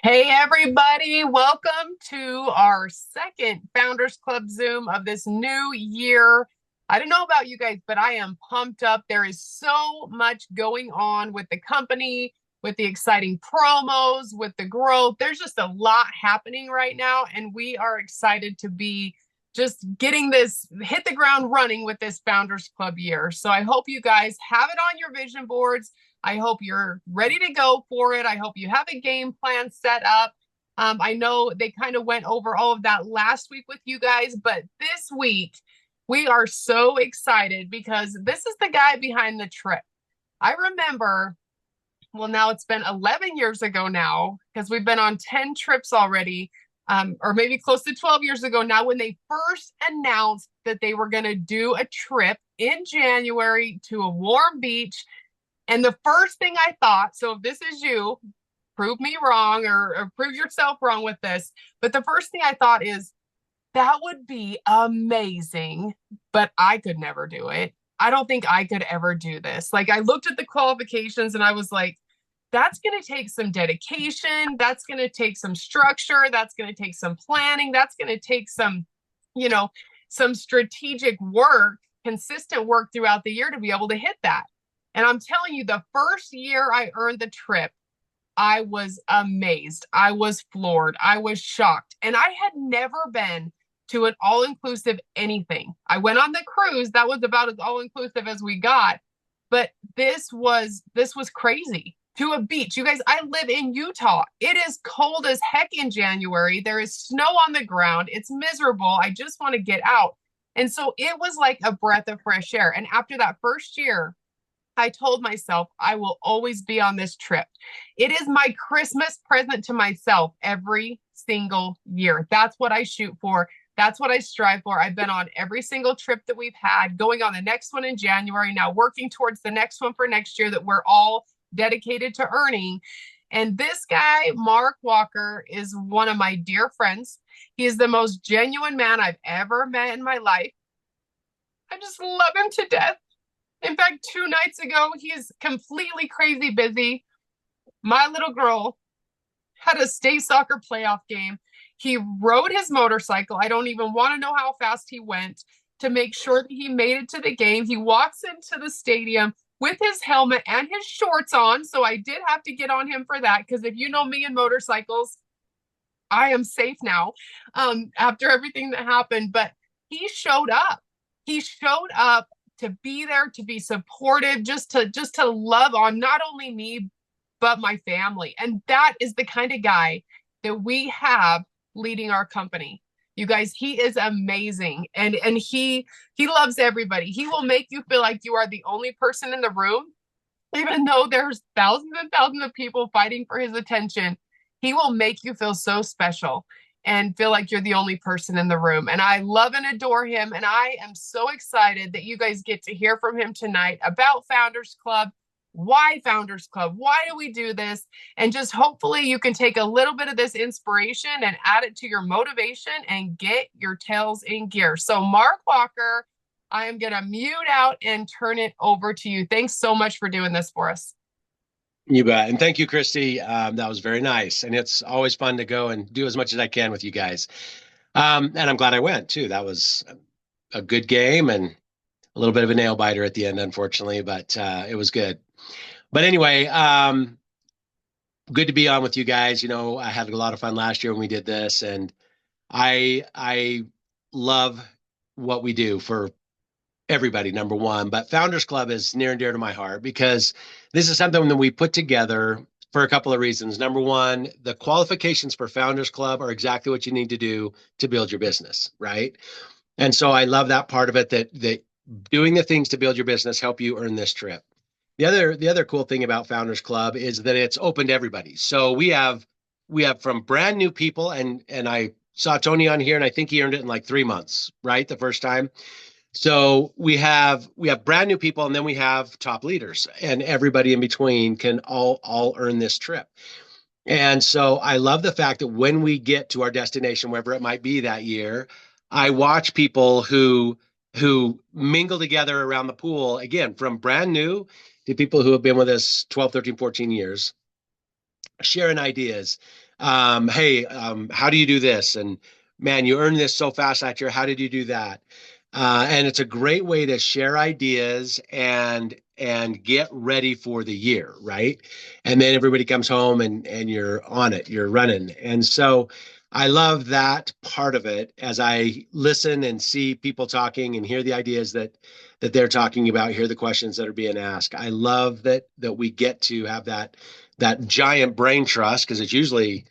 Hey, everybody, welcome to our second Founders Club Zoom of this new year. I don't know about you guys, but I am pumped up. There is so much going on with the company, with the exciting promos, with the growth. There's just a lot happening right now, and we are excited to be just getting this hit the ground running with this Founders Club year. So I hope you guys have it on your vision boards. I hope you're ready to go for it. I hope you have a game plan set up. I know they kind of went over all of that last week with you guys, but this week we are so excited because this is the guy behind the trip. I remember, well, now it's been 11 years ago now because we've been on 10 trips already, or maybe close to 12 years ago now when they first announced that they were going to do a trip in January to a warm beach. And the first thing I thought, so if this is you, prove me wrong or prove yourself wrong with this. But the first thing I thought is that would be amazing, but I could never do it. I don't think I could ever do this. Like, I looked at the qualifications and I was like, that's going to take some dedication. That's going to take some structure. That's going to take some planning. That's going to take some, you know, some strategic work, consistent work throughout the year to be able to hit that. And I'm telling you, the first year I earned the trip, I was amazed. I was floored. I was shocked. And I had never been to an all-inclusive anything. I went on the cruise. That was about as all-inclusive as we got. But this was crazy. To a beach. You guys, I live in Utah. It is cold as heck in January. There is snow on the ground. It's miserable. I just want to get out. And so it was like a breath of fresh air. And after that first year, I told myself I will always be on this trip. It is my Christmas present to myself every single year. That's what I shoot for. That's what I strive for. I've been on every single trip that we've had, going on the next one in January, now working towards the next one for next year that we're all dedicated to earning. And this guy, Marc Walker, is one of my dear friends. He is the most genuine man I've ever met in my life. I just love him to death. In fact, 2 nights ago, he's completely crazy busy. My little girl had a state soccer playoff game. He rode his motorcycle. I don't even want to know how fast he went to make sure that he made it to the game. He walks into the stadium with his helmet and his shorts on. So I did have to get on him for that because if you know me and motorcycles, I am safe now after everything that happened. But he showed up. He showed up to be there, to be supportive, just to love on not only me, but my family. And that is the kind of guy that we have leading our company. You guys, he is amazing. And he loves everybody. He will make you feel like you are the only person in the room, even though there's thousands and thousands of people fighting for his attention. He will make you feel so special and feel like you're the only person in the room. And I love and adore him. And I am so excited that you guys get to hear from him tonight about Founders Club. Why Founders Club? Why do we do this? And just hopefully you can take a little bit of this inspiration and add it to your motivation and get your tails in gear. So, Marc Walker, I am going to mute out and turn it over to you. Thanks so much for doing this for us. You bet. And thank you, Christy. That was very nice. And it's always fun to go and do as much as I can with you guys. And I'm glad I went too. That was a good game and a little bit of a nail biter at the end, unfortunately, but it was good. But anyway, good to be on with you guys. You know, I had a lot of fun last year when we did this, and I love what we do for everybody, number one. But Founders Club is near and dear to my heart because this is something that we put together for a couple of reasons. Number one, the qualifications for Founders Club are exactly what you need to do to build your business, right? And so I love that part of it, that doing the things to build your business help you earn this trip. The other cool thing about Founders Club is that it's open to everybody. So we have from brand new people, and I saw Tony on here, and I think he earned it in like 3 months, right? The first time. So we have brand new people, and then we have top leaders, and everybody in between can all earn this trip. And so I love the fact that when we get to our destination, wherever it might be that year, I watch people who mingle together around the pool, again, from brand new to people who have been with us 12, 13, 14 years, sharing ideas, Hey, how do you do this? And man, you earned this so fast last year. How did you do that? And it's a great way to share ideas and get ready for the year, right? And then everybody comes home and you're on it, you're running. And so I love that part of it as I listen and see people talking and hear the ideas that they're talking about, hear the questions that are being asked. I love that we get to have that giant brain trust because it's usually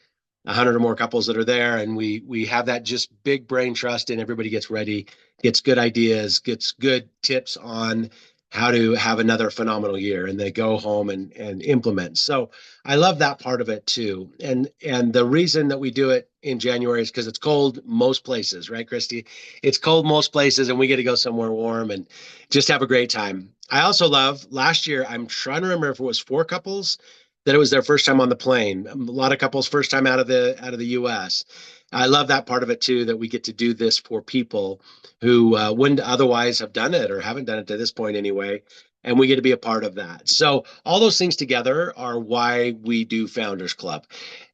100 or more couples that are there, and we have that just big brain trust, and everybody gets ready, gets good ideas, gets good tips on how to have another phenomenal year, and they go home and implement. So I love that part of it too. And the reason that we do it in January is because it's cold most places, right, Christy? It's cold most places, and we get to go somewhere warm and just have a great time. I also love last year, I'm trying to remember if it was four couples that it was their first time on the plane. A lot of couples first time out of the US. I love that part of it too, that we get to do this for people who wouldn't otherwise have done it or haven't done it to this point anyway. And we get to be a part of that. So all those things together are why we do Founders Club.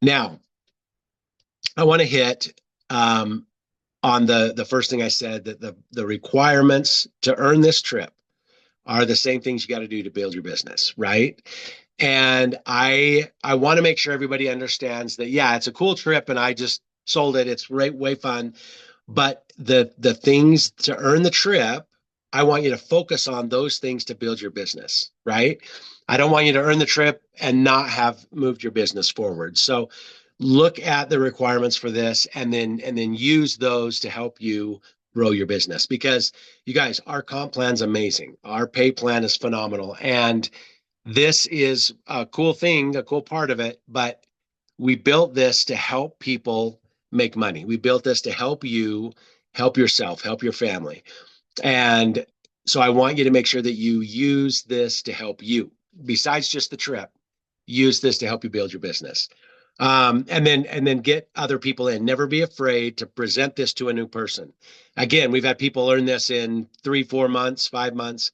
Now, I want to hit on the first thing I said, that the requirements to earn this trip are the same things you got to do to build your business, right? And I want to make sure everybody understands that, yeah, it's a cool trip and I just sold it. It's way fun. But the things to earn the trip, I want you to focus on those things to build your business, right? I don't want you to earn the trip and not have moved your business forward. So look at the requirements for this and then use those to help you grow your business, because you guys, our comp plan's amazing. Our pay plan is phenomenal. And this is a cool thing, a cool part of it, but we built this to help people make money. We built this to help you help yourself, help your family. And so I want you to make sure that you use this to help you, besides just the trip. Use this to help you build your business. And then get other people in. Never be afraid to present this to a new person. Again, we've had people learn this in 3 4 months, 5 months,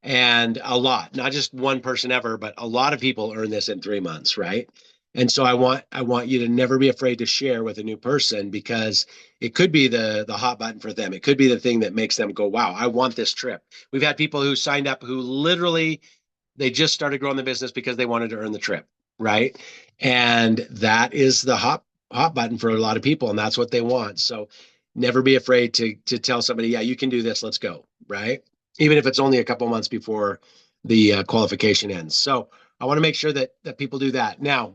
and a lot, not just one person ever, but a lot of people earn this in 3 months, right? And so I want you to never be afraid to share with a new person, because it could be the hot button for them. It could be the thing that makes them go, wow, I want this trip. We've had people who signed up who literally they just started growing the business because they wanted to earn the trip, right? And that is the hot button for a lot of people, and that's what they want. So never be afraid to tell somebody, yeah, you can do this. Let's go, right? Even if it's only a couple months before the qualification ends. So I want to make sure that people do that. Now,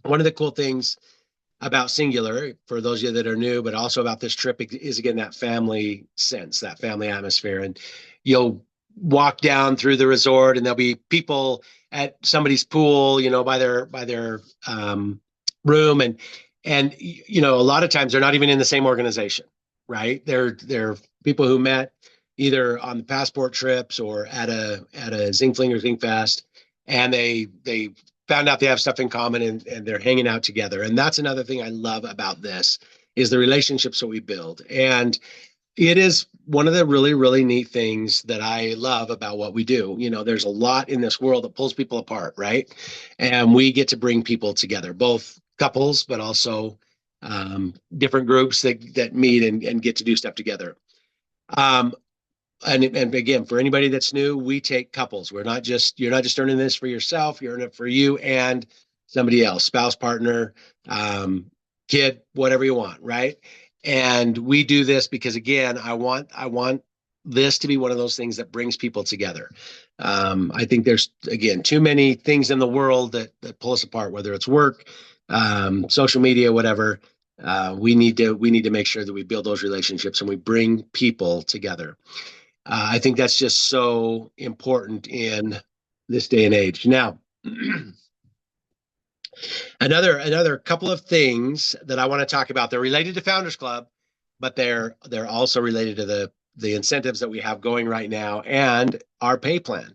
one of the cool things about Singular, for those of you that are new, but also about this trip, is again that family sense, that family atmosphere. And you'll walk down through the resort, and there'll be people at somebody's pool, by their room, and a lot of times they're not even in the same organization, right? They're people who met either on the passport trips or at a Zing Fling or Zing Fest, and they found out they have stuff in common, and they're hanging out together. And that's another thing I love about this, is the relationships that we build. And it is one of the really, really neat things that I love about what we do. There's a lot in this world that pulls people apart, right? And we get to bring people together, both couples, but also different groups that meet and get to do stuff together. Um, and again, for anybody that's new, we take couples. You're not just earning this for yourself, you're earning it for you and somebody else, spouse, partner, kid, whatever you want, right? And we do this because, again, I want this to be one of those things that brings people together. I think there's, again, too many things in the world that pull us apart, whether it's work, social media, whatever. We need to make sure that we build those relationships and we bring people together. I think that's just so important in this day and age. Now, another couple of things that I want to talk about. They're related to Founders Club, but they're also related to the incentives that we have going right now and our pay plan.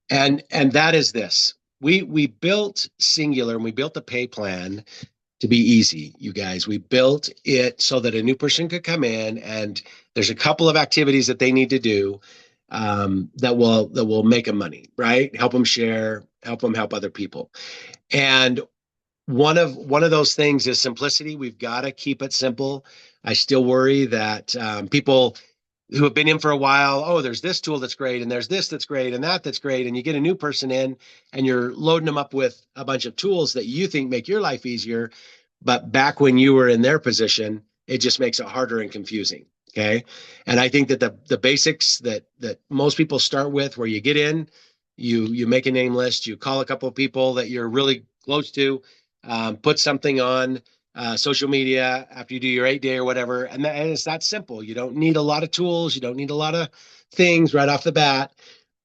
And that is this. We built Singular, and we built the pay plan to be easy, you guys. We built it so that a new person could come in, and there's a couple of activities that they need to do, that will make them money, right? Help them share, help them help other people. And one of those things is simplicity. We've got to keep it simple. I still worry that people who have been in for a while, oh, there's this tool that's great, and there's this that's great, and that's great, and you get a new person in, and you're loading them up with a bunch of tools that you think make your life easier, but back when you were in their position, it just makes it harder and confusing. Okay, and I think that the basics that most people start with, where you get in, you make a name list, you call a couple of people that you're really close to, put something on social media after you do your 8 day or whatever. And it's that simple. You don't need a lot of tools. You don't need a lot of things right off the bat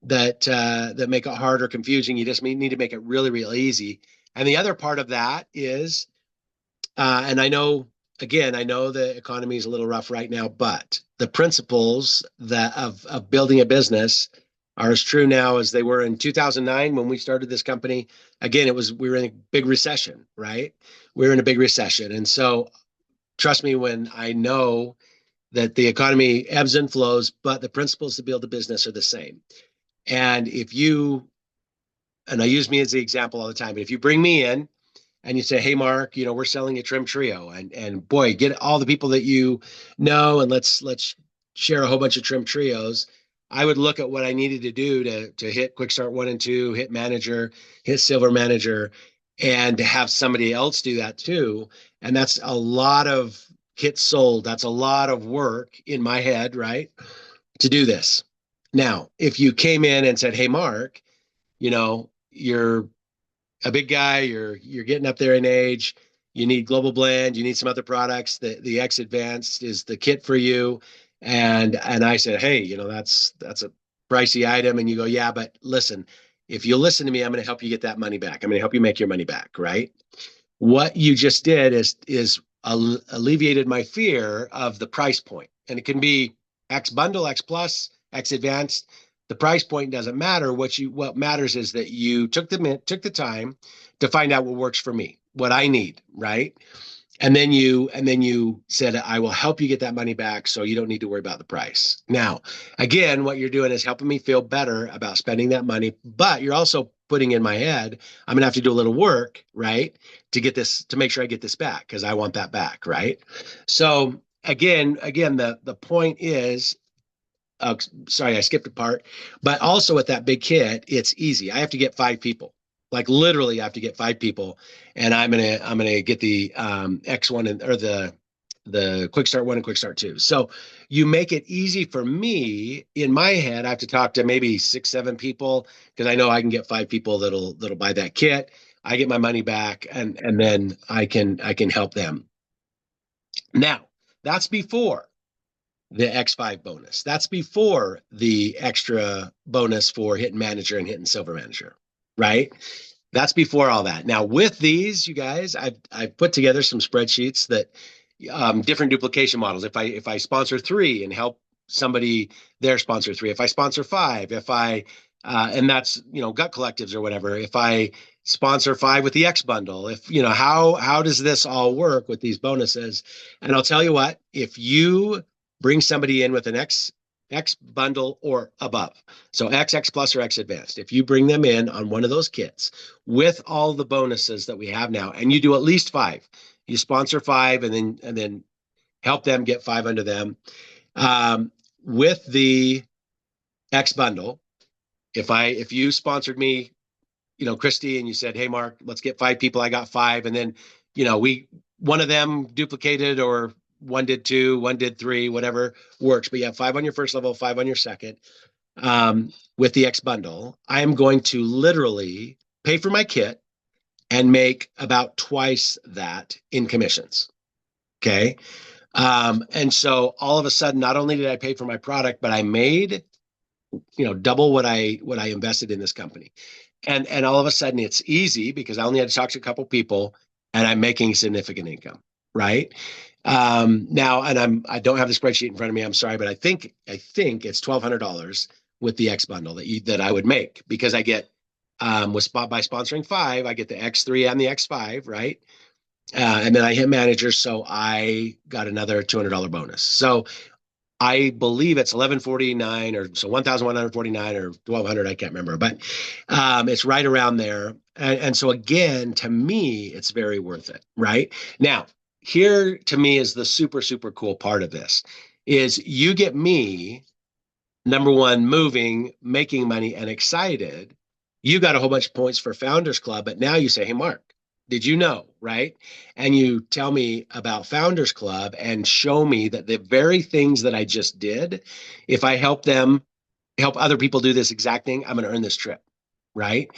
that make it hard or confusing. You just need to make it really, really easy. And the other part of that is, and I know, again, I know the economy is a little rough right now, but the principles that of building a business are as true now as they were in 2009 when we started this company. Again, we were in a big recession, right? We were in a big recession. And so trust me when I know that the economy ebbs and flows, but the principles to build a business are the same. And if you, and I use me as the example all the time, but if you bring me in and you say, "Hey, Mark, we're selling a trim trio, and boy, get all the people that you know, and let's share a whole bunch of trim trios." I would look at what I needed to do to hit Quick Start 1 and 2, hit Manager, hit Silver Manager, and to have somebody else do that too. And that's a lot of kits sold. That's a lot of work in my head, right, to do this. Now, if you came in and said, "Hey, Mark, you're a big guy, you're getting up there in age, you need Global Blend, you need some other products, the X Advanced is the kit for you." And I said, "Hey, that's a pricey item." And you go, "Yeah, but listen, if you listen to me, I'm going to help you get that money back. I'm going to help you make your money back," right? What you just did is alleviated my fear of the price point. And it can be X bundle, X plus, X advanced. The price point doesn't matter. What matters is that you took the time to find out what works for me, what I need, right? And then you said, "I will help you get that money back so you don't need to worry about the price." Now, again, what you're doing is helping me feel better about spending that money, but you're also putting in my head, I'm gonna have to do a little work, right? To make sure I get this back because I want that back, right? So again, the point is, sorry, I skipped a part, but also with that big kit, it's easy. I have to get 5 people. Like literally, I have to get 5 people, and I'm gonna get the X1 or the Quick Start 1 and Quick Start 2. So you make it easy for me in my head. I have to talk to maybe 6, 7 people because I know I can get 5 people that'll buy that kit. I get my money back, and then I can help them. Now that's before the X5 bonus. That's before the extra bonus for hitting manager and hitting silver manager, right? That's before all that. Now, with these, you guys, I've put together some spreadsheets that different duplication models. If I sponsor 3 and help somebody there sponsor 3, if I sponsor 5, if I and that's gut collectives or whatever. If I sponsor 5 with the X bundle, if how does this all work with these bonuses? And I'll tell you what, if you bring somebody in with an X bundle or above, so X plus or X advanced, if you bring them in on one of those kits with all the bonuses that we have now, and you do at least 5, you sponsor 5 and then help them get 5 under them, with the X bundle. If you sponsored me, Christy, and you said, "Hey, Mark, let's get 5 people," I got 5, and then we one of them duplicated, or one did 2, one did 3, whatever works, but you have 5 on your first level, 5 on your second. With the X bundle, I am going to literally pay for my kit and make about twice that in commissions. Okay. And so all of a sudden, not only did I pay for my product, but I made double what I invested in this company. And all of a sudden it's easy because I only had to talk to a couple people and I'm making significant income, right? Now, and I don't have the spreadsheet in front of me. I'm sorry, but I think it's $1,200 with the X bundle that I would make, because I get by sponsoring 5, I get the X3 and the X5, right? And then I hit manager, so I got another $200 bonus. So I believe it's 1149 or so 1149 or 1200. I can't remember, but it's right around there. And so again, to me, it's very worth it. Right now, here to me is the super, super cool part of this is you get me number one, moving, making money, and excited, you got a whole bunch of points for Founders Club. But now you say, hey, Mark, did you know? Right. And you tell me about Founders Club and show me that the very things that I just did, if I help them help other people do this exact thing, I'm going to earn this trip. Right.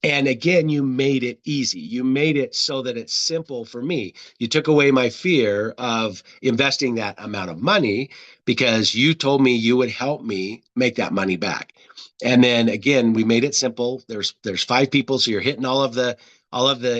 And again, you made it easy. You made it so that it's simple for me. You took away my fear of investing that amount of money because you told me you would help me make that money back. And then again, we made it simple. There's five people, so you're hitting all of the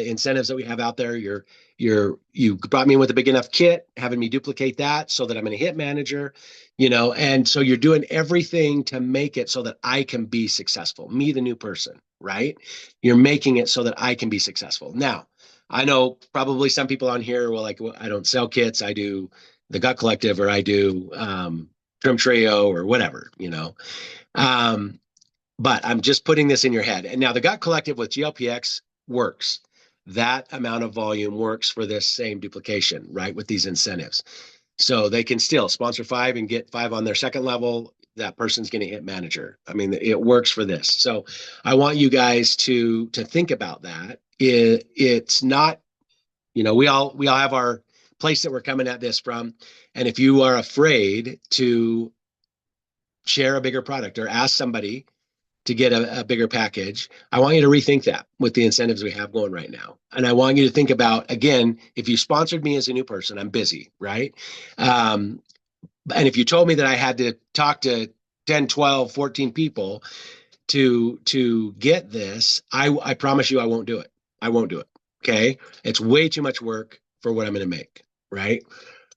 incentives that we have out there. You brought me in with a big enough kit, having me duplicate that so that I'm going to hit manager, and so you're doing everything to make it so that I can be successful, me, the new person, right? You're making it so that I can be successful. Now, I know probably some people on here will like, well, I don't sell kits. I do the Gut Collective or I do Trim Trio or whatever. Um, but I'm just putting this in your head. And now the Gut Collective with GLPX works. That amount of volume works for this same duplication, right? With these incentives. So they can still sponsor five and get five on their second level. That person's going to hit manager. I mean, it works for this. So I want you guys to think about that. It's not, we all have our place that we're coming at this from. And if you are afraid to share a bigger product or ask somebody to get a bigger package, I want you to rethink that with the incentives we have going right now. And I want you to think about, again, if you sponsored me as a new person, I'm busy, right? Um, and if you told me that I had to talk to 10, 12, 14 people to get this, I promise you I won't do it. I won't do it. Okay. It's way too much work for what I'm going to make. Right.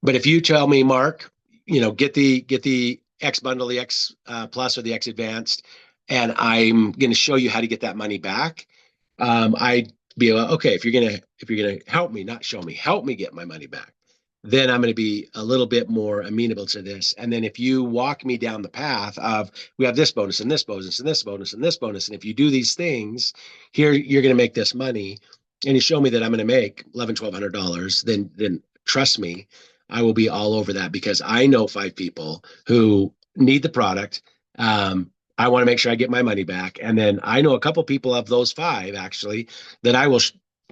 But if you tell me, Mark, get the X bundle, the X plus or the X advanced, and I'm going to show you how to get that money back. I'd be like, okay, if you're gonna help me, not show me, help me get my money back, then I'm going to be a little bit more amenable to this. And then if you walk me down the path of we have this bonus and this bonus and this bonus and this bonus, and if you do these things, here you're going to make this money, and you show me that I'm going to make $1,100, then trust me, I will be all over that because I know five people who need the product. I want to make sure I get my money back, and then I know a couple people of those five actually that I will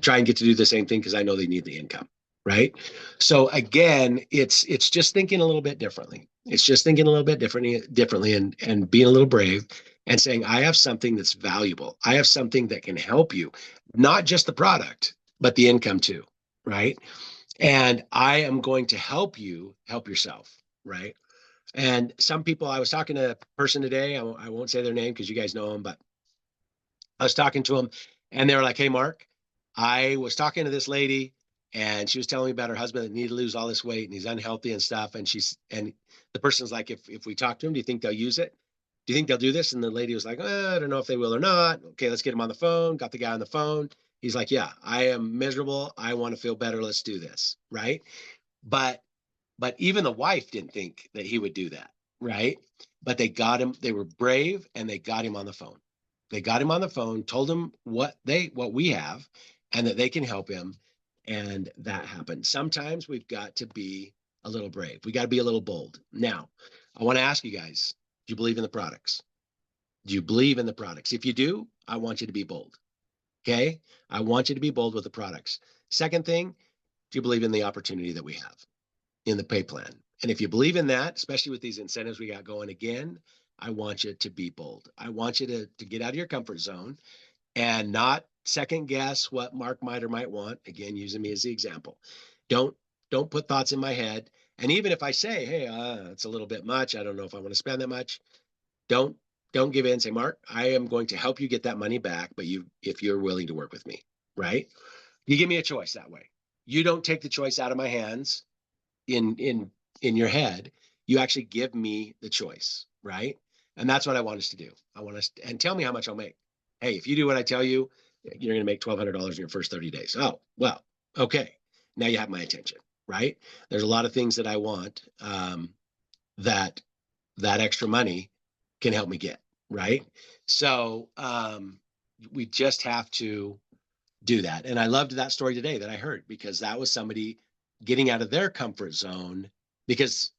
try and get to do the same thing because I know they need the income, right? So again, it's just thinking a little bit differently. It's just thinking a little bit differently, and being a little brave and saying, I have something that's valuable. I have something that can help you, not just the product, but the income too, right? And I am going to help you help yourself, right? And some people, I was talking to a person today, I won't say their name because you guys know them, but I was talking to them and they were like, hey, Mark, I was talking to this lady and she was telling me about her husband that needed to lose all this weight and he's unhealthy and stuff. And the person's like, if we talk to him, do you think they'll use it? Do you think they'll do this? And the lady was like, I don't know if they will or not. Okay, let's get him on the phone. Got the guy on the phone. He's like, yeah, I am miserable. I want to feel better. Let's do this. Right. But but even the wife didn't think that he would do that, right? But they got him, they were brave and they got him on the phone. They got him on the phone, told him what we have and that they can help him. And that happened. Sometimes we've got to be a little brave. We got to be a little bold. Now, I want to ask you guys, do you believe in the products? Do you believe in the products? If you do, I want you to be bold. Okay. I want you to be bold with the products. Second thing, do you believe in the opportunity that we have in the pay plan? And if you believe in that, especially with these incentives we got going again, I want you to be bold. I want you to get out of your comfort zone and not second guess what Mark might or might want. Again, using me as the example. Don't don't put thoughts in my head. And even if I say, hey, it's a little bit much, I don't know if I want to spend that much. Don't don't give in. Say, Mark, I am going to help you get that money back, but you if you're willing to work with me, right? You give me a choice that way. You don't take the choice out of my hands in your head. You actually give me the choice, right? And that's what I want us to do. I want us and tell me how much I'll make. Hey, if you do what I tell you, you're going to make $1,200 in your first 30 days. Oh, well, okay. Now you have my attention, right? There's a lot of things that I want. that that extra money can help me get, right? So we just have to do that. And I loved that story today that I heard, because that was somebody getting out of their comfort zone, because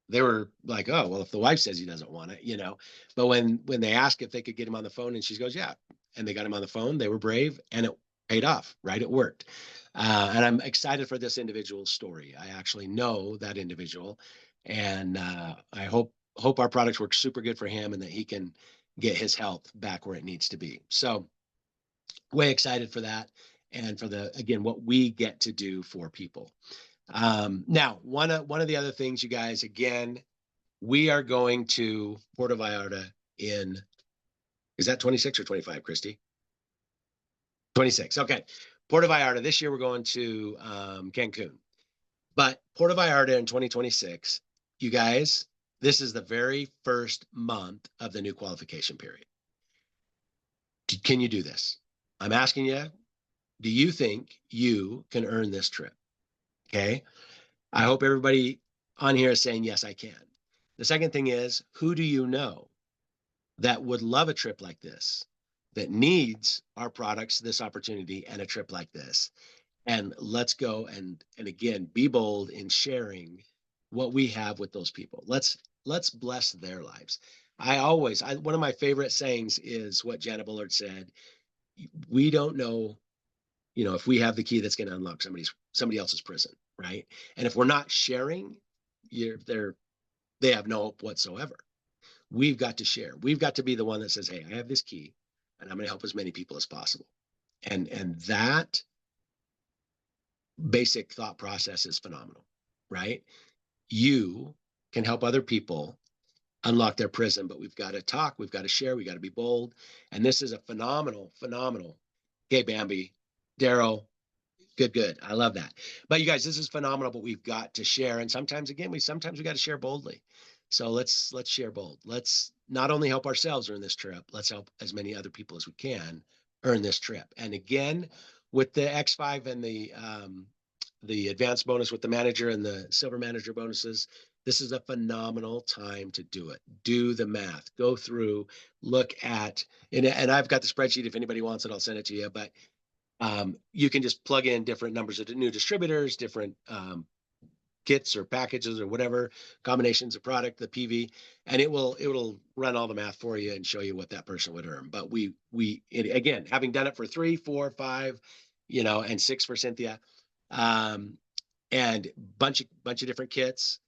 they were like, oh, well, if the wife says he doesn't want it, but when they asked if they could get him on the phone, and she goes, yeah, and they got him on the phone, they were brave, and it paid off, right? It worked. And I'm excited for this individual's story. I actually know that individual, and I hope our products work super good for him, and that he can get his health back where it needs to be. So way excited for that, and for the, again, what we get to do for people. Now, one of the other things, you guys, again, we are going to Puerto Vallarta in, is that 26 or 25, Christy? 26. Okay. Puerto Vallarta. This year we're going to Cancun. But Puerto Vallarta in 2026, you guys, this is the very first month of the new qualification period. Can you do this? I'm asking you, do you think you can earn this trip? Okay. I hope everybody on here is saying, yes, I can. The second thing is, who do you know that would love a trip like this, that needs our products, this opportunity, and a trip like this? And let's go and again, be bold in sharing what we have with those people. Let's bless their lives. One of my favorite sayings is what Janet Bullard said. We don't know, if we have the key that's going to unlock somebody else's prison, right? And if we're not sharing, they have no hope whatsoever. We've got to share. We've got to be the one that says, hey, I have this key, and I'm going to help as many people as possible. And that basic thought process is phenomenal, right? You can help other people unlock their prison, but we've got to talk, we've got to share, we got to be bold. And this is a phenomenal. Okay, Bambi, Daryl, good. I love that. But you guys, this is phenomenal, but we've got to share. And sometimes, again, we got to share boldly. So let's share bold. Let's not only help ourselves earn this trip, let's help as many other people as we can earn this trip. And again, with the X5 and the advanced bonus with the manager and the silver manager bonuses, this is a phenomenal time to do it. Do the math. Go through, look at, and I've got the spreadsheet. If anybody wants it, I'll send it to you. But you can just plug in different numbers of new distributors, different kits or packages or whatever combinations of product, the PV, and it'll run all the math for you and show you what that person would earn. But again, having done it for 3, 4, 5, and 6 for Cynthia, and bunch of different kits.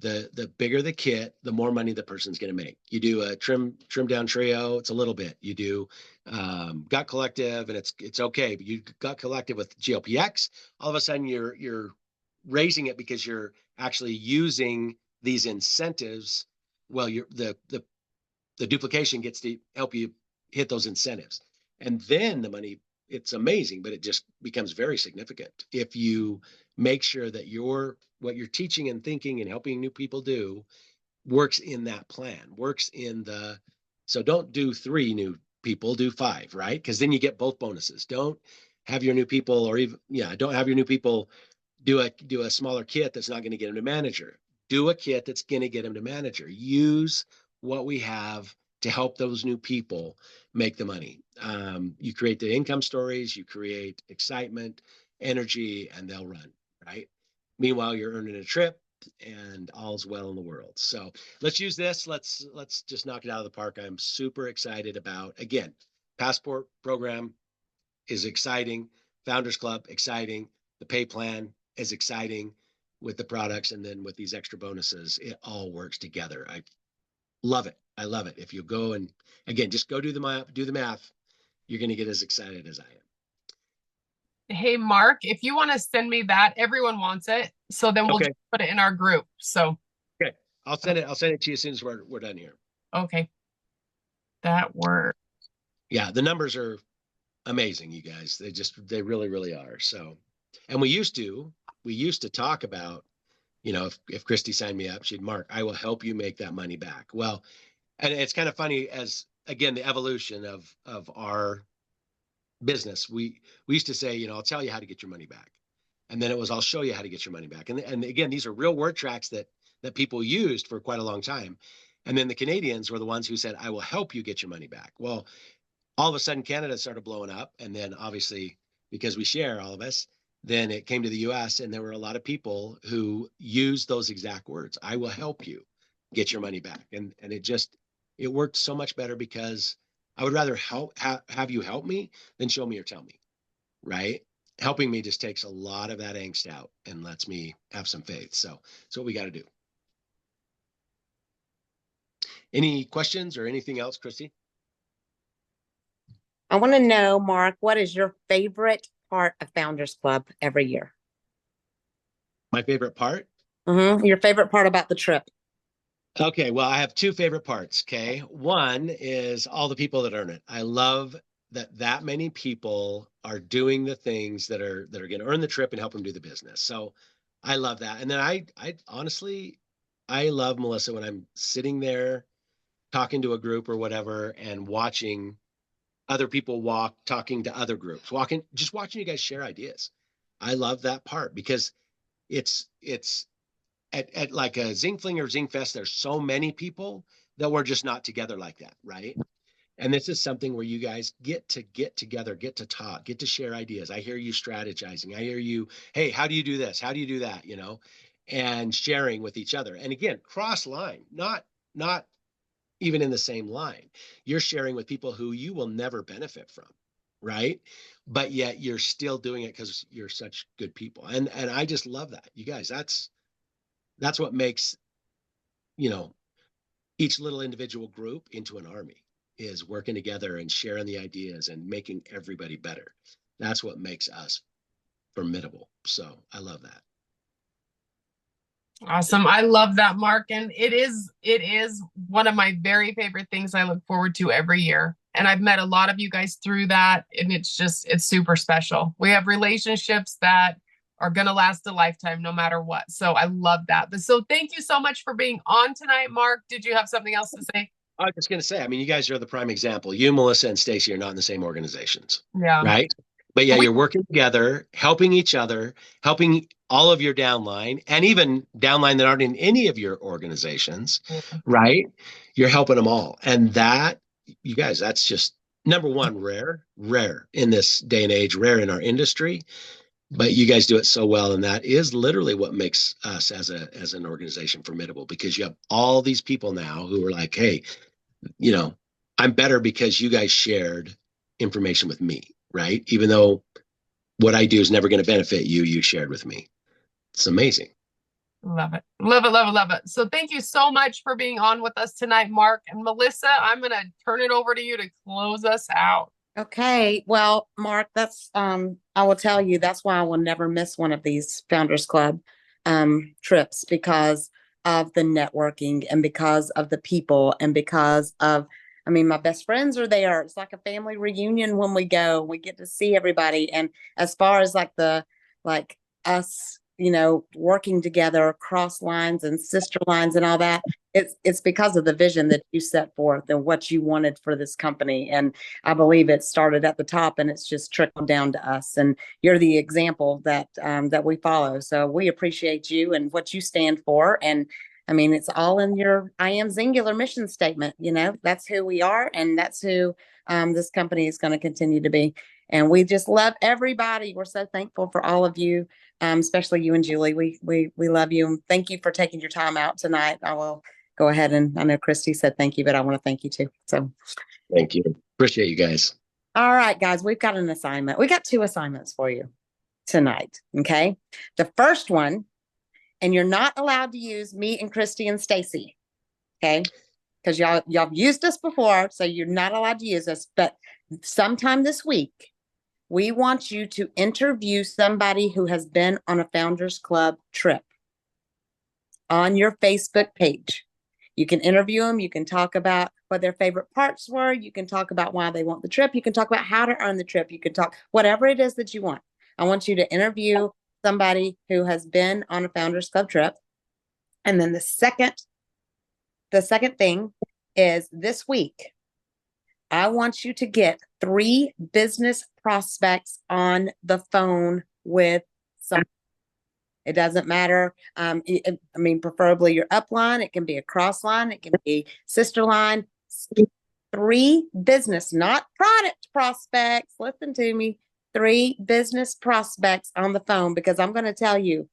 The bigger the kit, the more money the person's going to make. You do a trim down trio, it's a little bit. You do gut collective, and it's okay. But you gut collective with GLPX, all of a sudden you're raising it because you're actually using these incentives. Well, the duplication gets to help you hit those incentives, and then the money. It's amazing, but it just becomes very significant if you make sure that what you're teaching and thinking and helping new people do works in that plan, so don't do 3 new people, do 5, right? Because then you get both bonuses. Don't have your new people, don't have your new people do a smaller kit that's not going to get them to manager. Do a kit that's going to get them to manager. Use what we have to help those new people make the money. You create the income stories, you create excitement, energy, and they'll run, right? Meanwhile, you're earning a trip, and all's well in the world. So let's use this. Let's just knock it out of the park. I'm super excited about, again, passport program is exciting. Founders Club, exciting. The pay plan is exciting with the products. And then with these extra bonuses, it all works together. I love it. I love it. If you go and, again, just go do the math, you're going to get as excited as I am. Hey, Mark, if you want to send me that, everyone wants it. So then we'll Okay. just put it in our group. So, Okay. I'll send it to you as soon as we're done here. okay, that works. Yeah. The numbers are amazing, you guys. They really, really are. So, and we used to talk about, if Christy signed me up, she'd, Mark, I will help you make that money back. Well, and it's kind of funny, as again, the evolution of our business. We used to say, I'll tell you how to get your money back. And then it was, I'll show you how to get your money back. And again, these are real word tracks that that people used for quite a long time. And then the Canadians were the ones who said, I will help you get your money back. Well, all of a sudden Canada started blowing up. And then obviously, because we share, all of us, then it came to the US, and there were a lot of people who used those exact words. I will help you get your money back. And it worked so much better because I would rather have you help me than show me or tell me, right? Helping me just takes a lot of that angst out and lets me have some faith. So that's what we got to do. Any questions or anything else, Christy? I want to know, Mark, what is your favorite part of Founders Club every year? My favorite part? Your favorite part about the trip? Okay, well, I have two favorite parts. Okay. One is all the people that earn it. I love that many people are doing the things that are going to earn the trip and help them do the business. So I love that. And then I honestly, I love, Melissa, when I'm sitting there talking to a group or whatever and watching other people walk, talking to other groups, just watching you guys share ideas. I love that part because it's at like a Zing Fling or Zing Fest, there's so many people that we're just not together like that, right? And this is something where you guys get together, get to talk, get to share ideas. I hear you strategizing. I hear you, hey, how do you do this? How do you do that? And sharing with each other. And again, cross line, not even in the same line. You're sharing with people who you will never benefit from, right? But yet you're still doing it because you're such good people. And I just love that. You guys, that's what makes, you know, each little individual group into an army, is working together and sharing the ideas and making everybody better. That's what makes us formidable. So I love that. Awesome. I love that, Mark. And it is one of my very favorite things I look forward to every year. And I've met a lot of you guys through that. And it's super special. We have relationships that are going to last a lifetime no matter what. So I love that. But so thank you so much for being on tonight, Mark. Did you have something else to say? I was just going to say, I mean, you guys are the prime example. You, Melissa, and Stacy are not in the same organizations, Yeah. right? But yeah, We, you're working together, helping each other, helping all of your downline, and even downline that aren't in any of your organizations, right? You're helping them all. And that, you guys, that's just number one, rare in this day and age, rare in our industry. But you guys do it so well, and that is literally what makes us as an organization formidable, because you have all these people now who are like, hey, you know, I'm better because you guys shared information with me, right? Even though what I do is never going to benefit you, you shared with me. It's amazing. Love it. Love it, love it, love it. So thank you so much for being on with us tonight, Mark. And Melissa, I'm going to turn it over to you to close us out. Okay. Well, Mark, that's I will tell you that's why I will never miss one of these Founders Club trips, because of the networking and because of the people and because of, I mean, my best friends are there. It's like a family reunion when we go. We get to see everybody. And as far as like us, working together across lines and sister lines and all that, it's because of the vision that you set forth and what you wanted for this company. And I believe it started at the top and it's just trickled down to us. And you're the example that we follow. So we appreciate you and what you stand for. And I mean, it's all in your I Am Singular mission statement. That's who we are, and that's who this company is going to continue to be. And we just love everybody. We're so thankful for all of you, especially you and Julie. We love you. And thank you for taking your time out tonight. I will go ahead, and I know Christy said thank you, but I want to thank you too. So thank you. Appreciate you guys. All right, guys, we've got an assignment. We got two assignments for you tonight. Okay. The first one, and you're not allowed to use me and Christy and Stacy. Okay. Because y'all used us before, so you're not allowed to use us. But sometime this week, we want you to interview somebody who has been on a Founders Club trip on your Facebook page. You can interview them. You can talk about what their favorite parts were. You can talk about why they want the trip. You can talk about how to earn the trip. You can talk whatever it is that you want. I want you to interview somebody who has been on a Founders Club trip. And then the second thing is this week, I want you to get 3 business prospects on the phone with somebody. It doesn't matter. I mean, preferably your upline. It can be a cross line. It can be sister line. 3 business, not product prospects. Listen to me. 3 business prospects on the phone, because I'm going to tell you,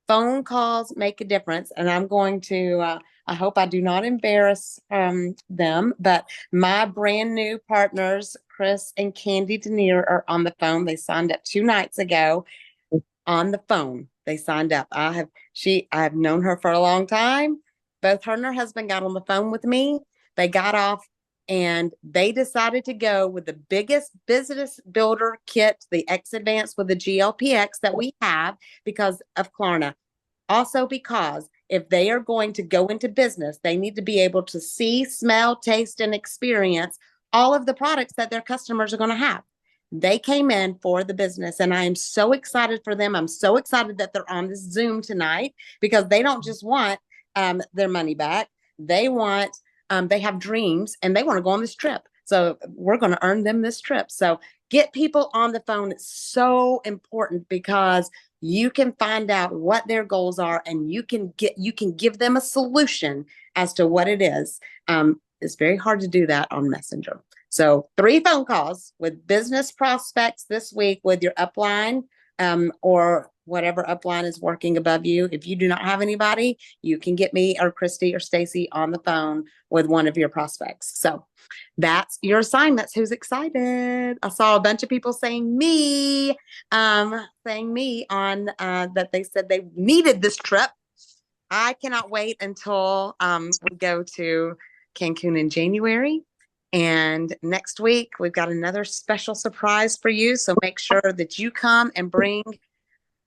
phone calls make a difference. And I'm going to, I hope I do not embarrass them, but my brand new partners, Chris and Candy Denier, are on the phone. They signed up 2 nights ago. On the phone, they signed up. I've known her for a long time. Both her and her husband got on the phone with me. They got off and they decided to go with the biggest business builder kit, the X Advance with the GLPX that we have, because of Klarna. Also, because if they are going to go into business, they need to be able to see, smell, taste, and experience all of the products that their customers are going to have. They came in for the business, and I am so excited for them. I'm so excited that they're on this Zoom tonight, because they don't just want their money back. They want, they have dreams, and they want to go on this trip. So we're going to earn them this trip. So get people on the phone. It's so important, because you can find out what their goals are, and you can give them a solution as to what it is. It's very hard to do that on Messenger. So 3 phone calls with business prospects this week with your upline, or whatever upline is working above you. If you do not have anybody, you can get me or Christy or Stacy on the phone with one of your prospects. So that's your assignments. Who's excited? I saw a bunch of people saying me on that they said they needed this trip. I cannot wait until we go to Cancun in January. And next week, we've got another special surprise for you. So make sure that you come and bring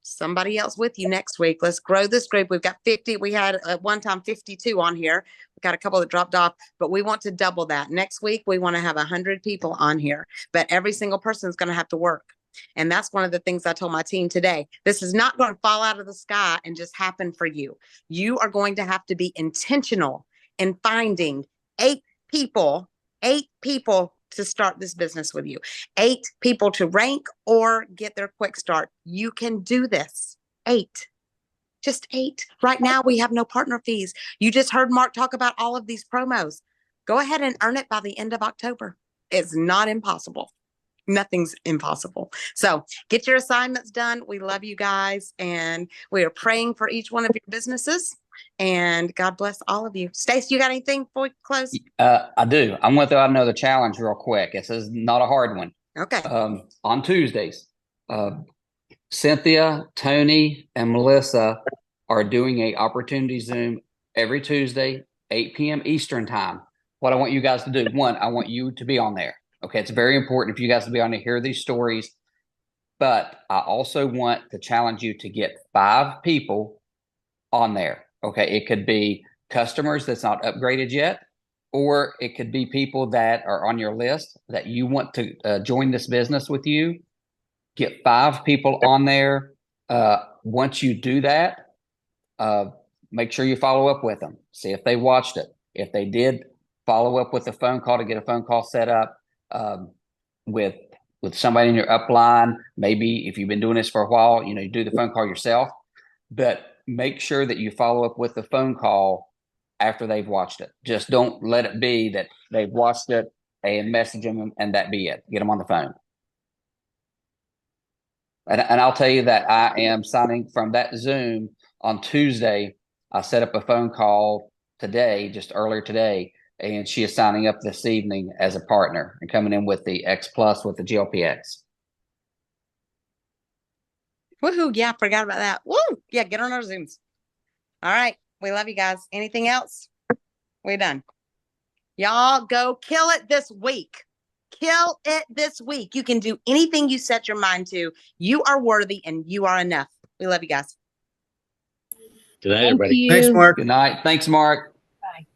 somebody else with you next week. Let's grow this group. We've got 50. We had at one time 52 on here. We've got a couple that dropped off, but we want to double that. Next week, we want to have 100 people on here, but every single person is going to have to work. And that's one of the things I told my team today. This is not going to fall out of the sky and just happen for you. You are going to have to be intentional in finding 8 people to start this business with you, 8 people to rank or get their quick start. You can do this. 8, just 8. Right now, we have no partner fees. You just heard Mark talk about all of these promos. Go ahead and earn it by the end of October. It's not impossible. Nothing's impossible. So get your assignments done. We love you guys, and we are praying for each one of your businesses. And God bless all of you. Stacey, you got anything before we close? I do. I'm going to throw out another challenge real quick. This is not a hard one. Okay. On Tuesdays, Cynthia, Tony, and Melissa are doing a opportunity Zoom every Tuesday, 8 p.m. Eastern time. What I want you guys to do, 1, I want you to be on there. Okay, it's very important for you guys to be on to hear these stories. But I also want to challenge you to get 5 people on there. Okay, it could be customers that's not upgraded yet, or it could be people that are on your list that you want to join this business with you. Get 5 people on there. Once you do that, make sure you follow up with them. See if they watched it. If they did, follow up with a phone call to get a phone call set up with somebody in your upline. Maybe if you've been doing this for a while, you do the phone call yourself. But make sure that you follow up with the phone call after they've watched it. Just don't let it be that they've watched it and message them and that be it. Get them on the phone. And I'll tell you that I am signing from that Zoom on Tuesday. I set up a phone call today, just earlier today, and she is signing up this evening as a partner and coming in with the X Plus with the GLPX. Woohoo. Yeah, forgot about that. Woo. Yeah, get on our Zooms. All right. We love you guys. Anything else? We're done. Y'all go kill it this week. Kill it this week. You can do anything you set your mind to. You are worthy and you are enough. We love you guys. Good night, everybody. Thanks, Mark. Good night. Thanks, Mark. Bye.